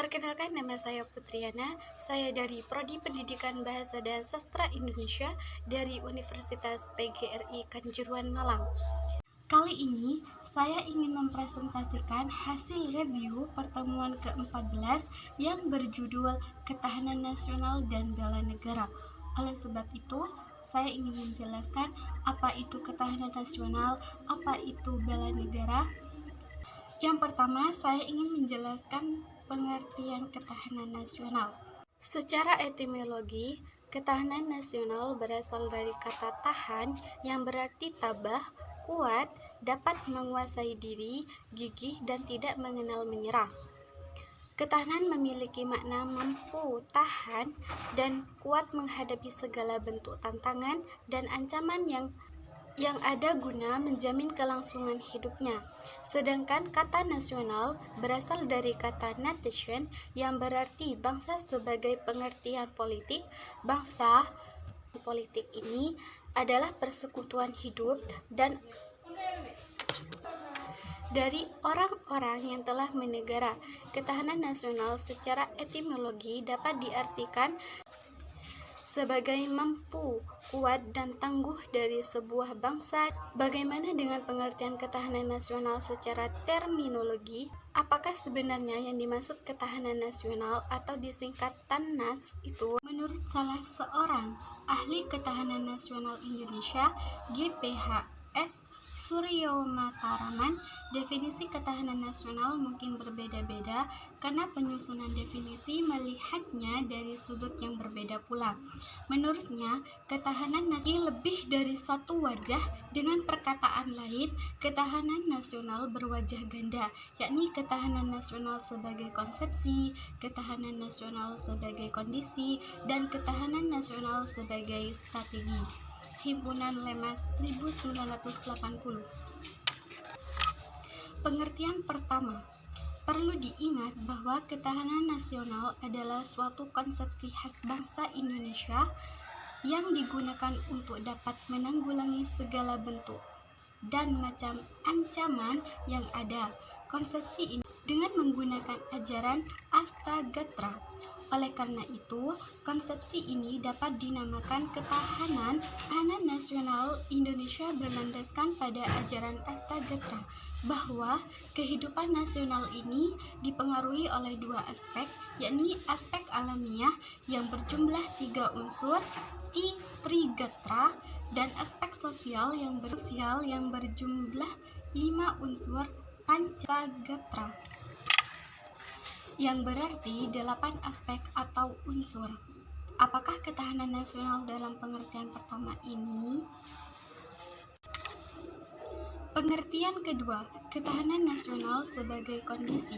Perkenalkan, nama saya Putriana. Saya dari Prodi Pendidikan Bahasa dan Sastra Indonesia dari Universitas PGRI Kanjuruhan Malang. Kali ini saya ingin mempresentasikan hasil review pertemuan ke-14 yang berjudul Ketahanan Nasional dan Bela Negara. Oleh sebab itu, saya ingin menjelaskan apa itu ketahanan nasional, apa itu bela negara. Yang pertama, saya ingin menjelaskan pengertian ketahanan nasional. Secara etimologi, ketahanan nasional berasal dari kata tahan yang berarti tabah, kuat, dapat menguasai diri, gigih, dan tidak mengenal menyerah. Ketahanan memiliki makna mampu tahan dan kuat menghadapi segala bentuk tantangan dan ancaman yang ada guna menjamin kelangsungan hidupnya. Sedangkan kata nasional berasal dari kata nation yang berarti bangsa sebagai pengertian politik. Bangsa politik ini adalah persekutuan hidup dan dari orang-orang yang telah menegara. Ketahanan nasional secara etimologi dapat diartikan sebagai mampu, kuat, dan tangguh dari sebuah bangsa. Bagaimana dengan pengertian ketahanan nasional secara terminologi? Apakah sebenarnya yang dimaksud ketahanan nasional atau disingkat TANNAS itu? Menurut salah seorang ahli ketahanan nasional Indonesia, GPHS Suryo Mataraman, definisi ketahanan nasional mungkin berbeda-beda karena penyusunan definisi melihatnya dari sudut yang berbeda pula. Menurutnya, ketahanan nasional lebih dari satu wajah. Dengan perkataan lain, ketahanan nasional berwajah ganda, yakni ketahanan nasional sebagai konsepsi, ketahanan nasional sebagai kondisi, dan ketahanan nasional sebagai strategi. Himpunan Lemas 1980. Pengertian pertama, perlu diingat bahwa ketahanan nasional adalah suatu konsepsi khas bangsa Indonesia yang digunakan untuk dapat menanggulangi segala bentuk dan macam ancaman yang ada. Konsepsi ini dengan menggunakan ajaran Astagatra. Oleh karena itu, konsepsi ini dapat dinamakan ketahanan nasional Indonesia berlandaskan pada ajaran Astagatra, bahwa kehidupan nasional ini dipengaruhi oleh dua aspek, yakni aspek alamiah yang berjumlah 3 unsur, Trigatra, dan aspek sosial yang berjumlah 5 unsur, Pancagatra, yang berarti 8 aspek atau unsur. Apakah ketahanan nasional dalam pengertian pertama ini? Pengertian kedua, ketahanan nasional sebagai kondisi.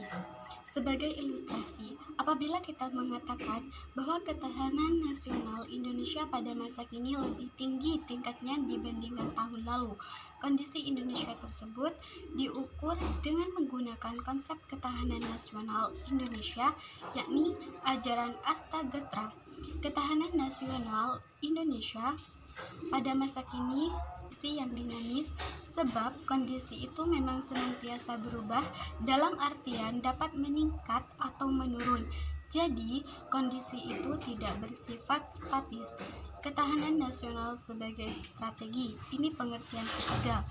Sebagai ilustrasi, apabila kita mengatakan bahwa ketahanan nasional Indonesia pada masa kini lebih tinggi tingkatnya dibandingkan tahun lalu, kondisi Indonesia tersebut diukur dengan menggunakan konsep ketahanan nasional Indonesia, yakni ajaran Astagatra. Ketahanan nasional Indonesia pada masa kini yang dinamis, sebab kondisi itu memang senantiasa berubah dalam artian dapat meningkat atau menurun. Jadi, kondisi itu tidak bersifat statis. Ketahanan nasional sebagai strategi, ini pengertian ketiga.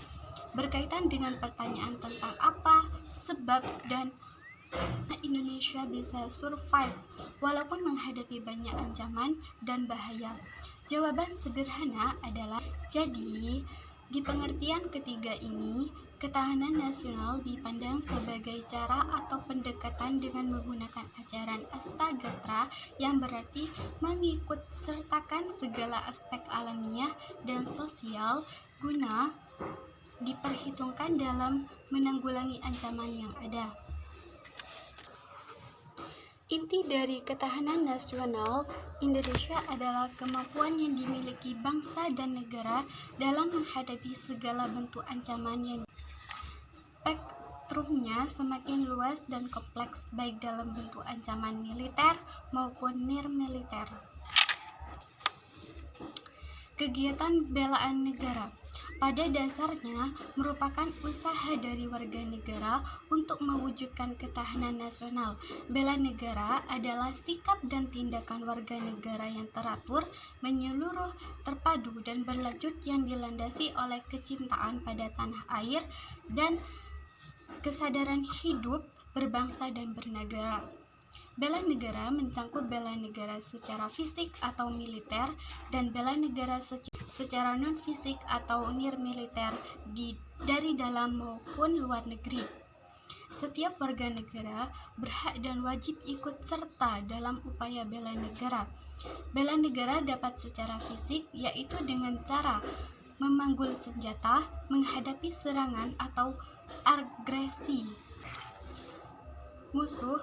Berkaitan dengan pertanyaan tentang apa, sebab, dan Indonesia bisa survive walaupun menghadapi banyak ancaman dan bahaya. Jawaban sederhana adalah jadi, di pengertian ketiga ini, ketahanan nasional dipandang sebagai cara atau pendekatan dengan menggunakan ajaran Astagatra yang berarti mengikut sertakan segala aspek alamiah dan sosial guna diperhitungkan dalam menanggulangi ancaman yang ada. Inti dari ketahanan nasional Indonesia adalah kemampuan yang dimiliki bangsa dan negara dalam menghadapi segala bentuk ancaman yang spektrumnya semakin luas dan kompleks, baik dalam bentuk ancaman militer maupun nirmiliter. Kegiatan belaan negara. pada dasarnya merupakan usaha dari warga negara untuk mewujudkan ketahanan nasional. Bela negara adalah sikap dan tindakan warga negara yang teratur, menyeluruh, terpadu, dan berlanjut yang dilandasi oleh kecintaan pada tanah air dan kesadaran hidup berbangsa dan bernegara. Bela negara mencangkup bela negara secara fisik atau militer dan bela negara secara non-fisik atau nir-militer dari dalam maupun luar negeri. Setiap warga negara berhak dan wajib ikut serta dalam upaya bela negara. Bela negara dapat secara fisik, yaitu dengan cara memanggul senjata, menghadapi serangan atau agresi musuh.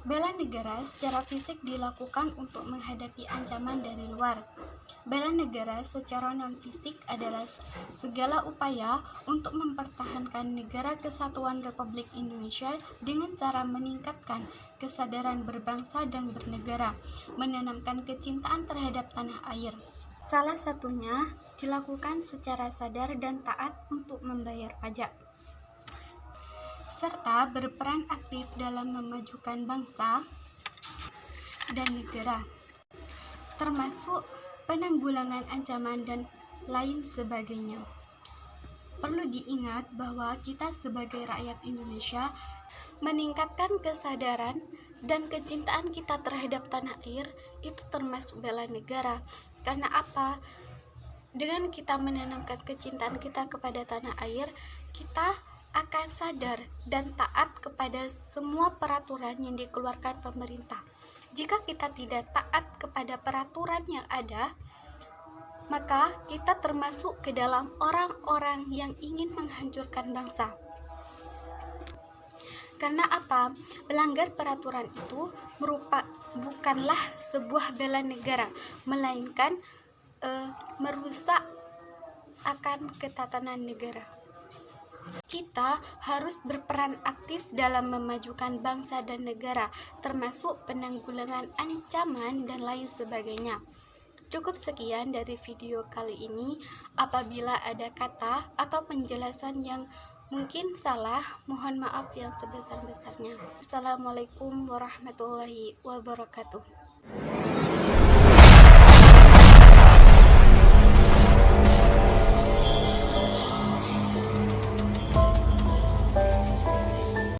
Bela negara secara fisik dilakukan untuk menghadapi ancaman dari luar. Bela negara secara non-fisik adalah segala upaya untuk mempertahankan negara kesatuan Republik Indonesia dengan cara meningkatkan kesadaran berbangsa dan bernegara, menanamkan kecintaan terhadap tanah air. Salah satunya dilakukan secara sadar dan taat untuk membayar pajak, serta berperan aktif dalam memajukan bangsa dan negara, termasuk penanggulangan ancaman dan lain sebagainya. Perlu diingat bahwa kita sebagai rakyat Indonesia meningkatkan kesadaran dan kecintaan kita terhadap tanah air itu termasuk bela negara. Karena apa? Dengan kita menanamkan kecintaan kita kepada tanah air, kita akan sadar dan taat kepada semua peraturan yang dikeluarkan pemerintah. Jika kita tidak taat kepada peraturan yang ada, maka kita termasuk ke dalam orang-orang yang ingin menghancurkan bangsa. Karena apa? Melanggar peraturan itu bukanlah sebuah bela negara, melainkan merusak akan ketatanan negara. Kita harus berperan aktif dalam memajukan bangsa dan negara, termasuk penanggulangan ancaman dan lain sebagainya. Cukup sekian dari video kali ini. Apabila ada kata atau penjelasan yang mungkin salah, mohon maaf yang sebesar-besarnya. Assalamualaikum warahmatullahi wabarakatuh.